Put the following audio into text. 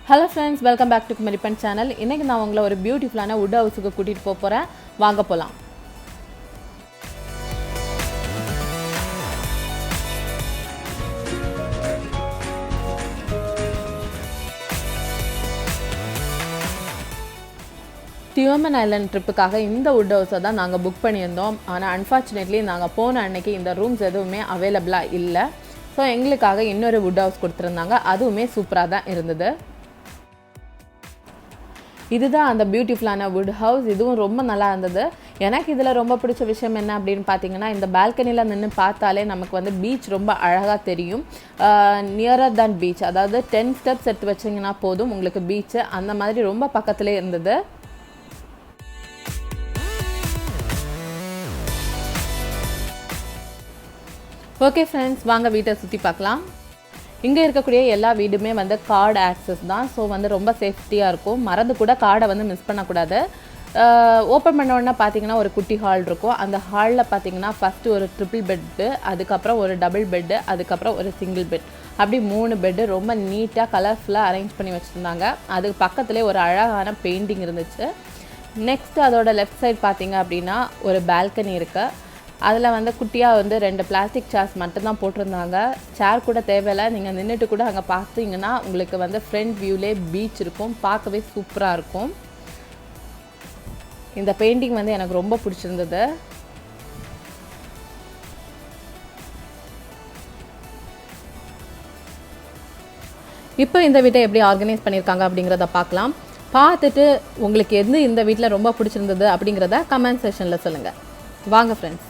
Hello friends, welcome back to Kumari Penn channel. இன்னைக்கு நான் உங்களை ஒரு பியூட்டிஃபுல்லான wood ஹவுஸ்க்கு கூட்டிட்டு போறேன். வாங்க போலாம். Tioman Island ட்ரிப்புக்காக இந்த wood house தான் நாங்க புக் பண்ணியிருந்தோம். ஆனா unfortunately நாங்க போன அன்னைக்கு இந்த ரூம்ஸ் எதுவுமே அவேலபிளா இல்ல. சோ எங்களுக்காக இன்னொரு wood house கொடுத்திருந்தாங்க. அதுவுமே சூப்பரா தான் இருந்தது. இதுதான் அந்த பியூட்டிஃபுல்லான wood house. இதுவும் ரொம்ப நல்லா இருந்தது. எனக்கு இதுல ரொம்ப பிடிச்ச விஷயம் என்ன அப்படினு பாத்தீங்கன்னா இந்த பால்கனில நின்னு பார்த்தாலே நமக்கு வந்து பீச் ரொம்ப அழகா தெரியும். நியரர் than beach, அதாவது 10 ஸ்டெப்ஸ் எடுத்து வச்சீங்கன்னா போதும் உங்களுக்கு பீச். அந்த மாதிரி ரொம்ப பக்கத்திலே இருந்தது. ஓகே फ्रेंड्स, வாங்க வீட்டை சுத்தி பார்க்கலாம். இங்க இருக்கக்கூடிய எல்லா வீடுமே வந்து கார்டு ஆக்சஸ் தான். சோ வந்து ரொம்ப சேஃப்டியா இருக்கும். மறந்து கூட கார்டை வந்து மிஸ் பண்ண கூடாது. ஓபன் பண்ண உடனே பாத்தீங்கன்னா ஒரு குட்டி ஹால் இருக்கும். அந்த ஹால்ல பாத்தீங்கன்னா ஃபர்ஸ்ட் ஒரு ட்ரிபிள் பெட், அதுக்கு அப்புறம் ஒரு டபுள் பெட், அதுக்கு அப்புறம் ஒரு சிங்கிள் பெட். அப்படி 3 பெட் ரொம்ப நீட்டா கலர்ஃபுல்லா அரேஞ்ச் பண்ணி வச்சிருந்தாங்க. அதுக்கு பக்கத்துலயே ஒரு அழகான பெயிண்டிங் இருந்துச்சு. நெக்ஸ்ட் அதோட லெஃப்ட் சைடு பாத்தீங்க அப்படினா ஒரு பால்கனி இருக்கு. அதில் வந்து குட்டியாக வந்து 2 பிளாஸ்டிக் சேர்ஸ் மட்டும்தான் போட்டிருந்தாங்க. சேர் கூட தேவையில்லை, நீங்கள் நின்றுட்டு கூட அங்கே பார்த்தீங்கன்னா உங்களுக்கு வந்து ஃப்ரண்ட் வியூலே பீச் இருக்கும். பார்க்கவே சூப்பராக இருக்கும். இந்த பெயிண்டிங் வந்து எனக்கு ரொம்ப பிடிச்சிருந்தது. இப்போ இந்த வீட்டை எப்படி ஆர்கனைஸ் பண்ணியிருக்காங்க அப்படிங்கிறத பார்க்கலாம். பார்த்துட்டு உங்களுக்கு எது இந்த வீட்டில் ரொம்ப பிடிச்சிருந்தது அப்படிங்கிறத கமெண்ட் செக்ஷனில் சொல்லுங்கள். வாங்க ஃப்ரெண்ட்ஸ்.